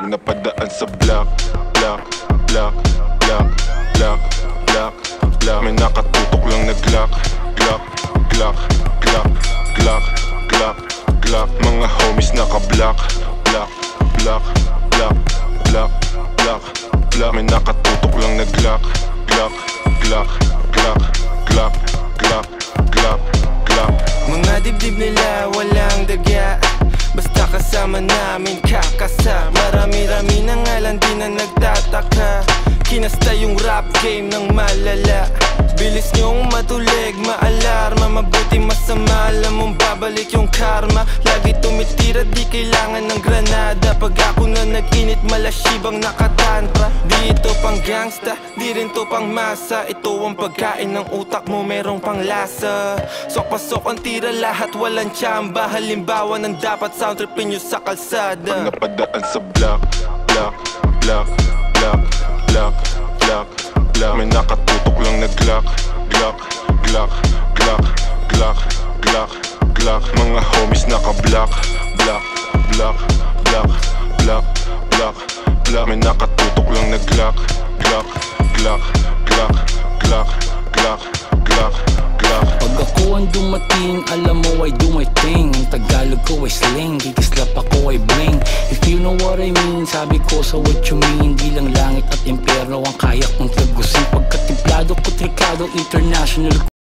napadaan sa block, block, block, block, block, block, block. May nakatutok lang na Glock, Glock, Glock, Glock, Glock, Glock, Glock. Mga homies naka-block, block, block, block, block, block, block. May nakatutok lang na Glock, Glock, Glock, Glock, Glock, Glock, Glock, Glock. Mga dibdib nila walang dagya, basta kasama namin kakasa. Marami-rami na nga lang di na nagtataka. Kinasta yung rap game ng malala. Bilis nyong matulig, maalarma. Mabuti masama, alam mong babalik yung karma. Lagi tumitira, di kailangan ng granada. Pag ako na nag-init, malasibang nakatantra. Di ito pang gangsta, di rin to pang masa. Ito ang pagkain ng utak mo, merong pang lasa. Sok-pasok ang tira, lahat walang tsamba. Halimbawa ng dapat sound tripin nyo sa kalsada. Pag napadaan sa block, block, block, block, block, block, block. May nakatutok lang na Glock, Glock, Glock, Glock, Glock, Glock, Glock. Mga homies naka-block, block, block, block, block, block, block. May nakatutok lang na Glock, Glock, Glock, Glock, Glock, Glock, Glock, Glock. Pag ako ang dumating, alam mo I do my thing. Ang Tagalog ko ay sling, kikislap ako ay bling. If you know what I mean, sabi ko sa what you mean. Di lang langit at impyerno ang kaya kong tagusin. Pagkatimplado ko trikado, international